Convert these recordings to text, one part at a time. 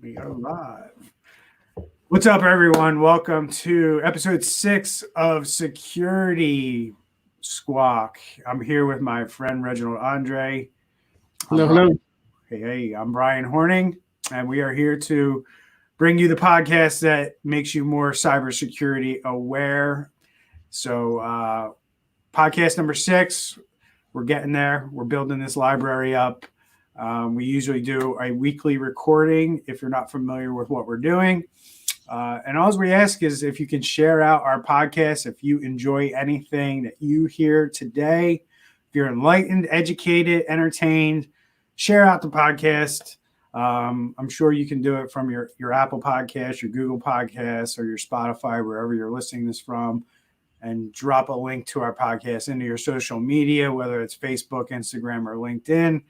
We are live. What's up, everyone? Welcome to episode 6 of Security Squawk. I'm here with my friend Reginald Andre. I'm Hello, Brian. hello. Hey, I'm Brian Horning, and we are here to bring you the podcast that makes you more cybersecurity aware. So, podcast number 6, we're getting there. We're building this library up. We usually do a weekly recording if you're not familiar with what we're doing. And all we ask is if you can share out our podcast, if you enjoy anything that you hear today, if you're enlightened, educated, entertained, share out the podcast. I'm sure you can do it from your Apple Podcast, your Google Podcasts, or your Spotify, wherever you're listening this from, and drop a link to our podcast into your social media, whether it's Facebook, Instagram, or LinkedIn.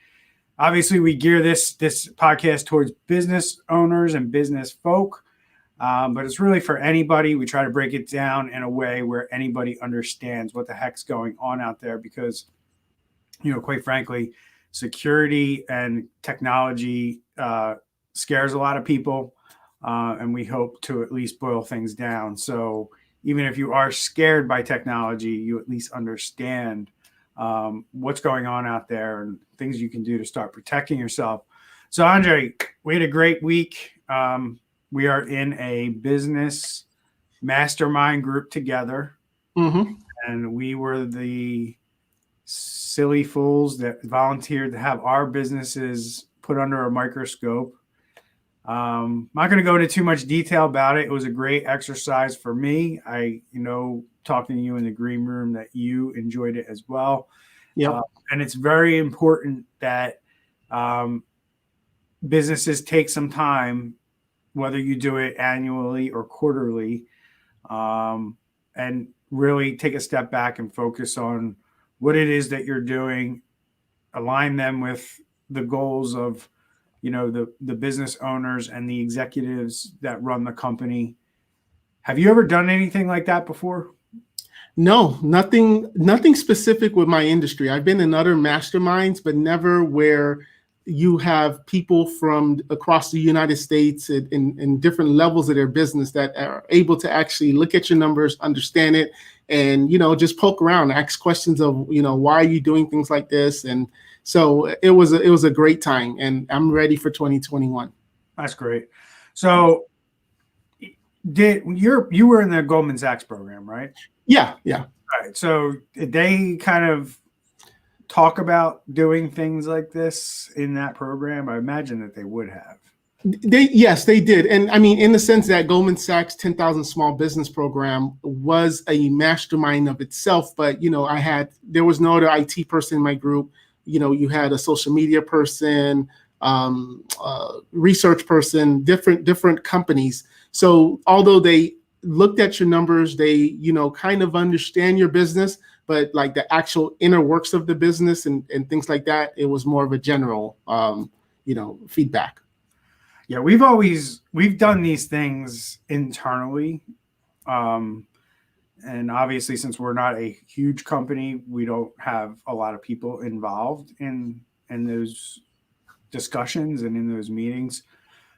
Obviously, we gear this podcast towards business owners and business folk. But it's really for anybody. We try to break it down in a way where anybody understands what the heck's going on out there because, quite frankly, security and technology scares a lot of people, and we hope to at least boil things down. So even if you are scared by technology, you at least understand what's going on out there and things you can do to start protecting yourself. So, Andre, we had a great week. We are in a business mastermind group together, Mm-hmm. and we were the silly fools that volunteered to have our businesses put under a microscope. I'm not going to go into too much detail about it. It was a great exercise for me. Talking to you in the green room, that you enjoyed it as well. Yep. And it's very important that businesses take some time, whether you do it annually or quarterly, and really take a step back and focus on what it is that you're doing, align them with the goals of, the business owners and the executives that run the company. Have you ever done anything like that before? No, nothing specific with my industry. I've been in other masterminds, but never where you have people from across the United States in different levels of their business that are able to actually look at your numbers, understand it, and just poke around, ask questions of why are you doing things like this. And so it was a great time, and I'm ready for 2021. That's great. So you were in the Goldman Sachs program, right? Yeah. All right. So did they kind of talk about doing things like this in that program? I imagine that they would have. Yes, they did. And I mean, in the sense that Goldman Sachs 10,000 Small Business Program was a mastermind of itself, but there was no other IT person in my group. You had a social media person, research person, different companies. So although they looked at your numbers, they kind of understand your business, but like the actual inner works of the business and things like that, it was more of a general feedback. Yeah, we've done these things internally. And obviously, since we're not a huge company, we don't have a lot of people involved in those discussions and in those meetings.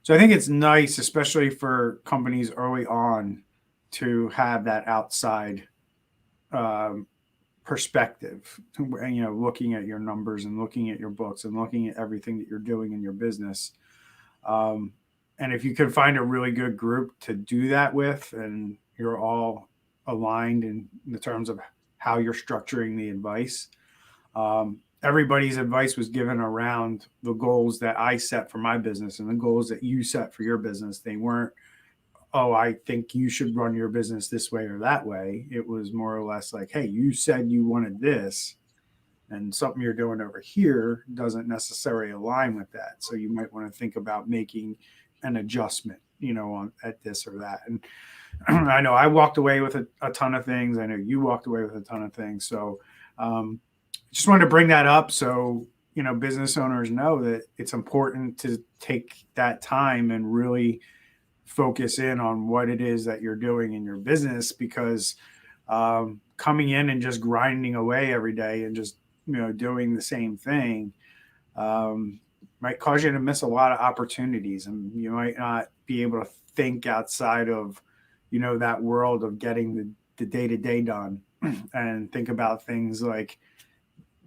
So I think it's nice, especially for companies early on, to have that outside perspective. Looking at your numbers and looking at your books and looking at everything that you're doing in your business. And if you can find a really good group to do that with, and you're all aligned in the terms of how you're structuring the advice, everybody's advice was given around the goals that I set for my business and the goals that you set for your business. They weren't, oh, I think you should run your business this way or that way. It was more or less like, hey, you said you wanted this, and something you're doing over here doesn't necessarily align with that. So you might want to think about making an adjustment, at this or that. And I know I walked away with a ton of things. I know you walked away with a ton of things. So just wanted to bring that up so, business owners know that it's important to take that time and really focus in on what it is that you're doing in your business, because coming in and just grinding away every day and just doing the same thing, might cause you to miss a lot of opportunities, and you might not be able to think outside of, that world of getting the day-to-day done and think about things like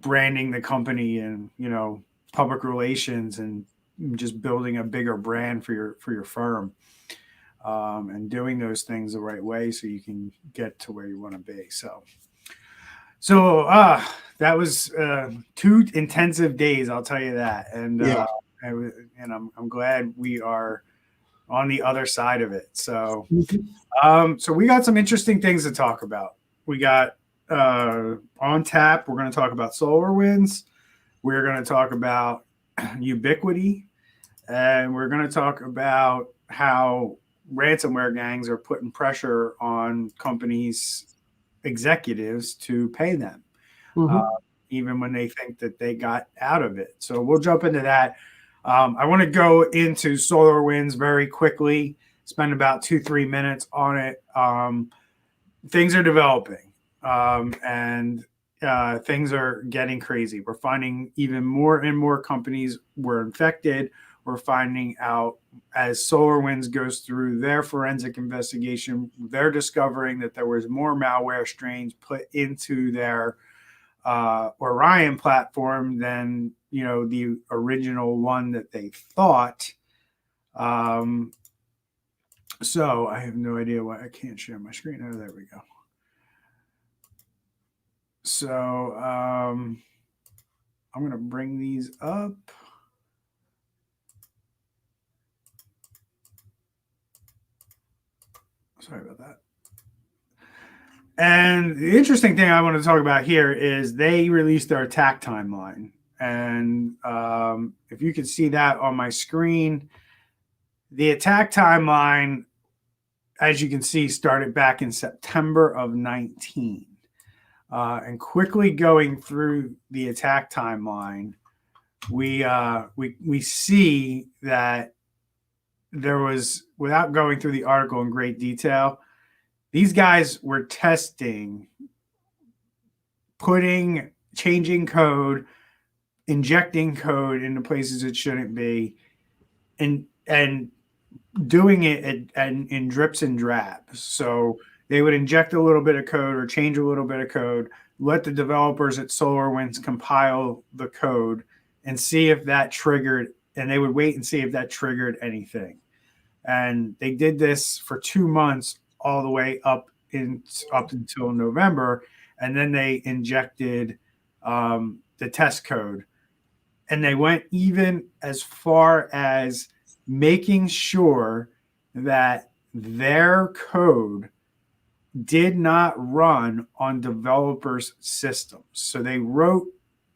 branding the company and, public relations and just building a bigger brand for your firm, and doing those things the right way so you can get to where you want to be. So that was 2 intensive days, I'll tell you that. And Yeah. I'm glad we are on the other side of it. So Mhm. so we got some interesting things to talk about. We got on tap. We're going to talk about SolarWinds. We're going to talk about Ubiquity, and we're going to talk about how ransomware gangs are putting pressure on companies' executives to pay them, uh, Mhm. even when they think that they got out of it. So we'll jump into that. I want to go into SolarWinds very quickly, spend about 2-3 minutes on it. Things are developing, and things are getting crazy. We're finding even more and more companies were infected. We're finding out as SolarWinds goes through their forensic investigation, they're discovering that there was more malware strains put into their Orion platform than the original one that they thought. So I have no idea why I can't share my screen. Oh, there we go. So I'm going to bring these up. Sorry about that. And the interesting thing I want to talk about here is they released their attack timeline. And if you can see that on my screen, the attack timeline, as you can see, started back in September of 19. And quickly going through the attack timeline, we see that there was, without going through the article in great detail, these guys were testing, changing code, injecting code into places it shouldn't be, and doing it in drips and drabs. So they would inject a little bit of code or change a little bit of code, let the developers at SolarWinds compile the code and see if that triggered, and they would wait and see if that triggered anything. And they did this for 2 months, all the way up until November, and then they injected the test code, and they went even as far as making sure that their code did not run on developers' systems. So they wrote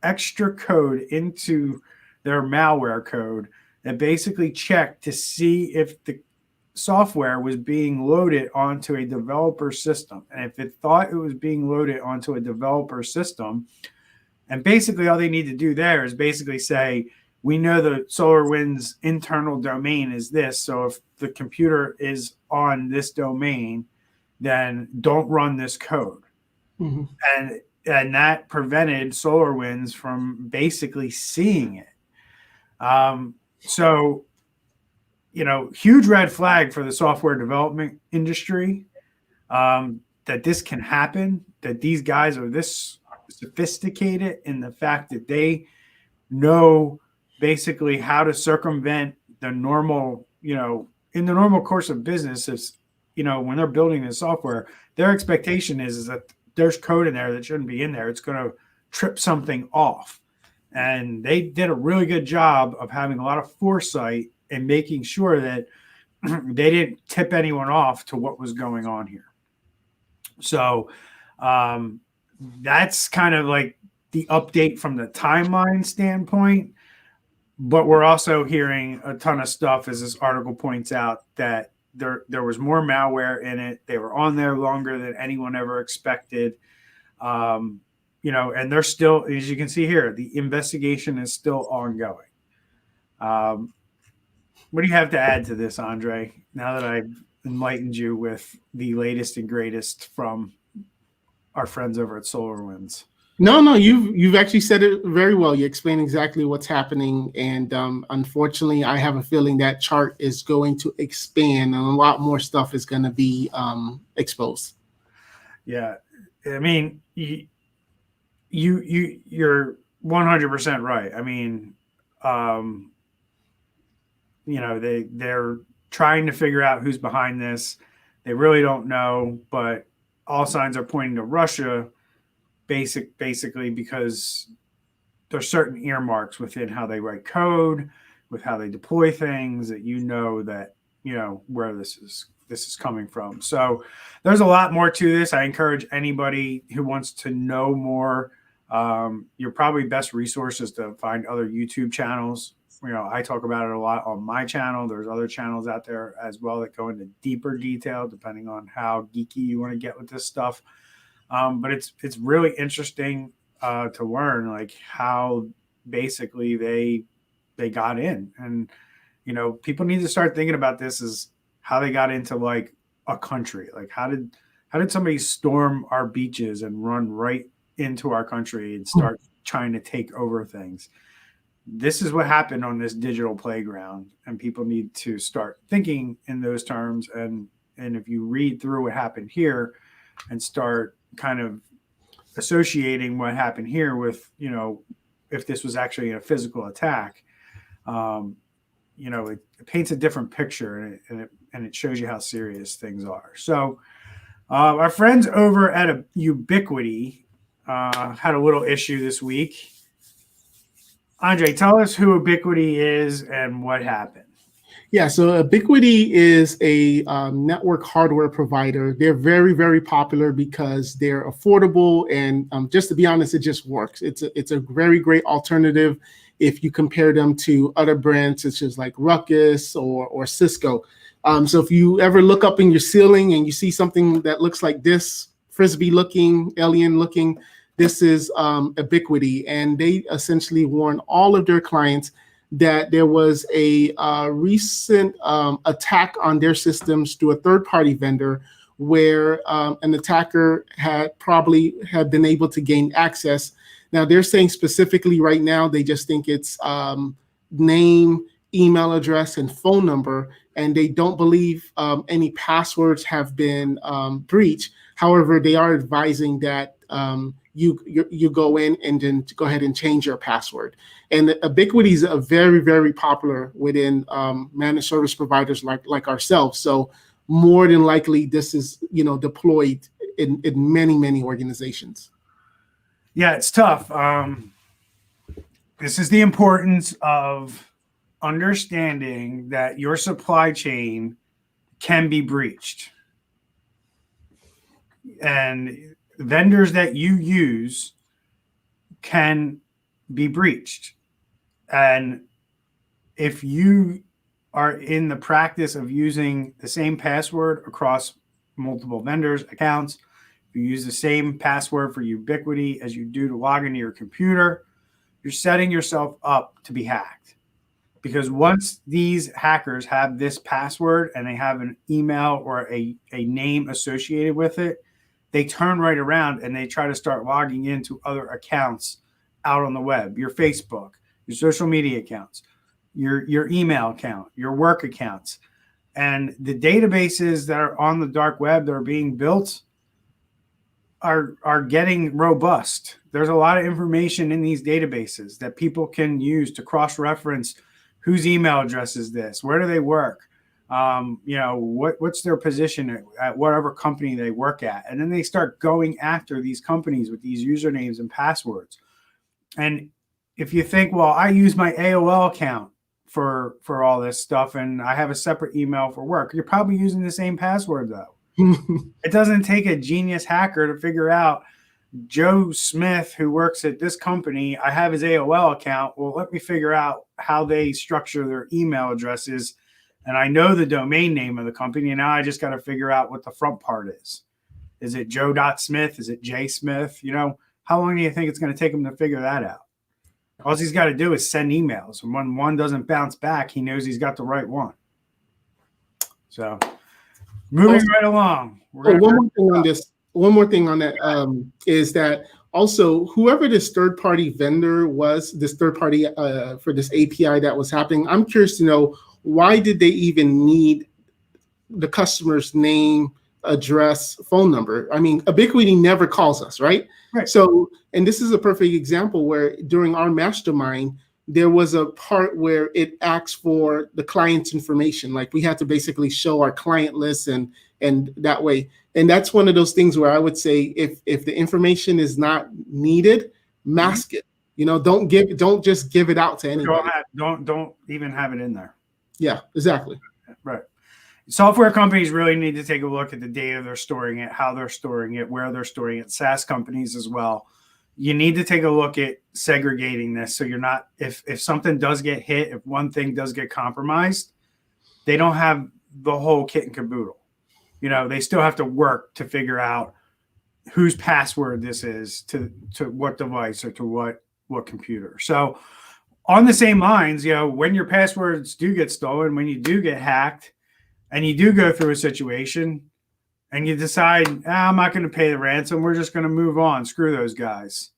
extra code into their malware code that basically checked to see if the software was being loaded onto a developer system. And if it thought it was being loaded onto a developer system, and basically all they need to do there is basically say, we know the SolarWinds internal domain is this. So if the computer is on this domain, then don't run this code. Mhm. And that prevented SolarWinds from basically seeing it. So, huge red flag for the software development industry, that this can happen, that these guys are this sophisticated in the fact that they know basically how to circumvent the normal, in the normal course of business. Is, when they're building this software, their expectation is that there's code in there that shouldn't be in there. It's going to trip something off. And they did a really good job of having a lot of foresight and making sure that they didn't tip anyone off to what was going on here. So that's kind of like the update from the timeline standpoint. But we're also hearing a ton of stuff, as this article points out, that there was more malware in it. They were on there longer than anyone ever expected. And they're still, as you can see here, the investigation is still ongoing. What do you have to add to this, Andre, now that I've enlightened you with the latest and greatest from our friends over at SolarWinds? No, you've actually said it very well. You explained exactly what's happening, and unfortunately, I have a feeling that chart is going to expand, and a lot more stuff is going to be exposed. Yeah, I mean, you're 100% right. I mean, um, they're trying to figure out who's behind this. They really don't know, but all signs are pointing to Russia, basically because there's certain earmarks within how they write code, with how they deploy things that that where this is coming from. So there's a lot more to this. I encourage anybody who wants to know more. Your probably best resource is to find other YouTube channels. I talk about it a lot on my channel. There's other channels out there as well that go into deeper detail, depending on how geeky you want to get with this stuff. But it's really interesting to learn like how basically they got in, and people need to start thinking about this as how they got into like a country. Like how did somebody storm our beaches and run right into our country and start trying to take over things? This is what happened on this digital playground, and people need to start thinking in those terms. And if you read through what happened here and start kind of associating what happened here with, if this was actually a physical attack, it paints a different picture, and it shows you how serious things are. So our friends over at Ubiquity had a little issue this week. Andre, tell us who Ubiquity is and what happened. Yeah, so Ubiquity is a network hardware provider. They're very, very popular because they're affordable, and just to be honest, it just works. It's a very great alternative if you compare them to other brands such as like Ruckus or Cisco. So if you ever look up in your ceiling and you see something that looks like this, frisbee-looking, alien-looking, this is Ubiquity, and they essentially warn all of their clients that there was a recent attack on their systems through a third-party vendor where an attacker had been able to gain access. Now, they're saying specifically right now, they just think it's name, email address, and phone number, and they don't believe any passwords have been breached. However, they are advising that you go in and then go ahead and change your password. And Ubiquity is a very, very popular within managed service providers like ourselves. So more than likely, this is deployed in many, many organizations. Yeah, it's tough. This is the importance of understanding that your supply chain can be breached. And vendors that you use can be breached. And if you are in the practice of using the same password across multiple vendors' accounts, if you use the same password for Ubiquity as you do to log into your computer, you're setting yourself up to be hacked. Because once these hackers have this password and they have an email or a name associated with it, they turn right around and they try to start logging into other accounts out on the web, your Facebook, your social media accounts, your email account, your work accounts. And the databases that are on the dark web that are being built are getting robust. There's a lot of information in these databases that people can use to cross-reference whose email address is this, where do they work, what's their position at whatever company they work at. And then they start going after these companies with these usernames and passwords. And if you think, well, I use my AOL account for all this stuff and I have a separate email for work, you're probably using the same password though. It doesn't take a genius hacker to figure out Joe Smith, who works at this company, I have his AOL account. Well, let me figure out how they structure their email addresses. And I know the domain name of the company. And now I just got to figure out what the front part is. Is it Joe.Smith? Is it J Smith? How long do you think it's going to take him to figure that out? All he's got to do is send emails. And when one doesn't bounce back, he knows he's got the right one. So moving right along. One more thing on that is that Also, whoever this third-party vendor was, this third-party for this API that was happening, I'm curious to know, why did they even need the customer's name, address, phone number? I mean, Ubiquity never calls us, right? Right. So, and this is a perfect example where during our mastermind, there was a part where it asks for the client's information. Like we had to basically show our client list and that way. And that's one of those things where I would say if the information is not needed, mask it. You know, don't just give it out to anybody. Don't even have it in there. Yeah, exactly. Right. Software companies really need to take a look at the data they're storing it, how they're storing it, where they're storing it. SaaS companies as well. You need to take a look at segregating this so you're not, if something does get hit, if one thing does get compromised, they don't have the whole kit and caboodle. You know, they still have to work to figure out whose password this is to what device or to what computer. So on the same lines, you know, when your passwords do get stolen, when you do get hacked and you do go through a situation and you decide, I'm not going to pay the ransom, we're just going to move on, screw those guys.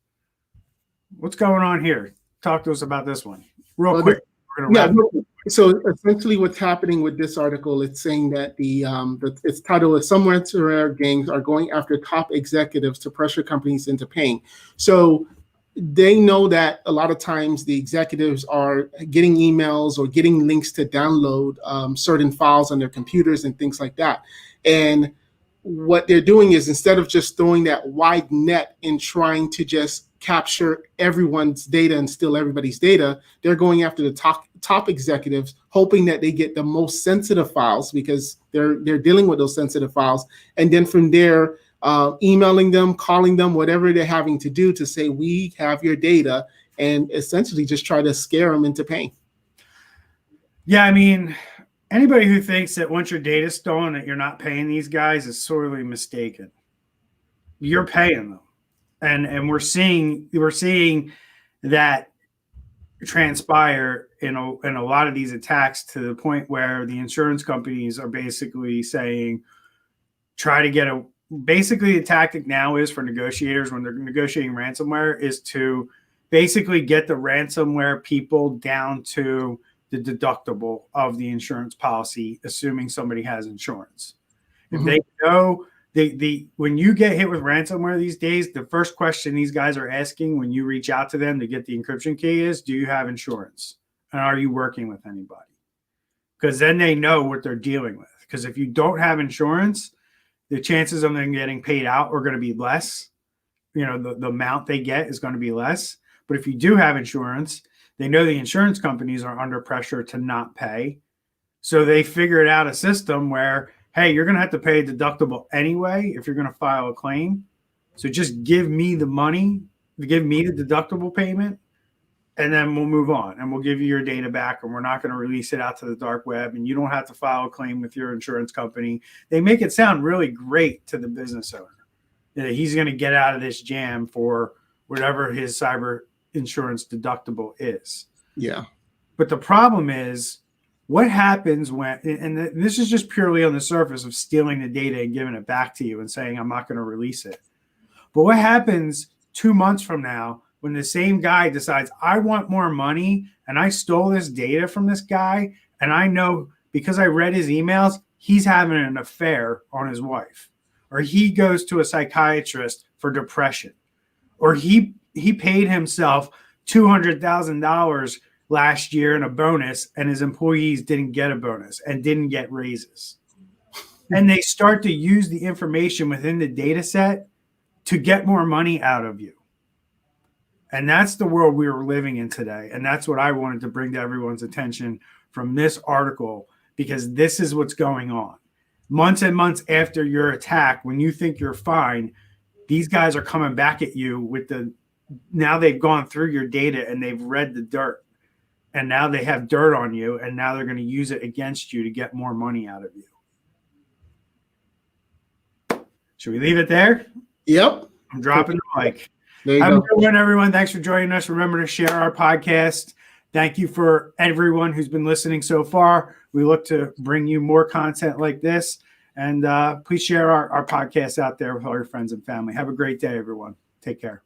What's going on here? Talk to us about this one real quick. So essentially what's happening with this article, it's saying that its title is "Some Ransomware Gangs Are Going After Top Executives to Pressure Companies into Paying." So they know that a lot of times the executives are getting emails or getting links to download certain files on their computers and things like that. And what they're doing is, instead of just throwing that wide net and trying to just capture everyone's data and steal everybody's data, they're going after the top executives, hoping that they get the most sensitive files because they're dealing with those sensitive files. And then from there, emailing them, calling them, whatever they're having to do to say, we have your data, and essentially just try to scare them into paying. Yeah, I mean, anybody who thinks that once your data is stolen that you're not paying these guys is sorely mistaken. You're paying them. And we're seeing that transpire in a lot of these attacks, to the point where the insurance companies are basically saying, try to get basically the tactic now is for negotiators when they're negotiating ransomware is to basically get the ransomware people down to the deductible of the insurance policy, assuming somebody has insurance. If they know when you get hit with ransomware these days, the first question these guys are asking when you reach out to them to get the encryption key is, do you have insurance? And are you working with anybody? Because then they know what they're dealing with. Because if you don't have insurance, the chances of them getting paid out are going to be less. You know, the amount they get is going to be less. But if you do have insurance, they know the insurance companies are under pressure to not pay. So they figured out a system where, hey, you're going to have to pay a deductible anyway if you're going to file a claim. So just give me the money, give me the deductible payment, and then we'll move on and we'll give you your data back, and we're not going to release it out to the dark web, and you don't have to file a claim with your insurance company. They make it sound really great to the business owner that he's going to get out of this jam for whatever his cyber insurance deductible is. Yeah. But the problem is, what happens when, and this is just purely on the surface of stealing the data and giving it back to you and saying, I'm not going to release it. But what happens 2 months from now when the same guy decides, I want more money and I stole this data from this guy, and I know because I read his emails, he's having an affair on his wife, or he goes to a psychiatrist for depression, or he paid himself $200,000 last year in a bonus, and his employees didn't get a bonus and didn't get raises. And they start to use the information within the data set to get more money out of you. And that's the world we are living in today. And that's what I wanted to bring to everyone's attention from this article, because this is what's going on. Months and months after your attack, when you think you're fine, these guys are coming back at you with now they've gone through your data and they've read the dirt. And now they have dirt on you, and now they're going to use it against you to get more money out of you. Should we leave it there? Yep. I'm dropping the mic. There you Have go. a good one, everyone. Thanks for joining us. Remember to share our podcast. Thank you for everyone who's been listening so far. We look to bring you more content like this. And please share our podcast out there with all your friends and family. Have a great day, everyone. Take care.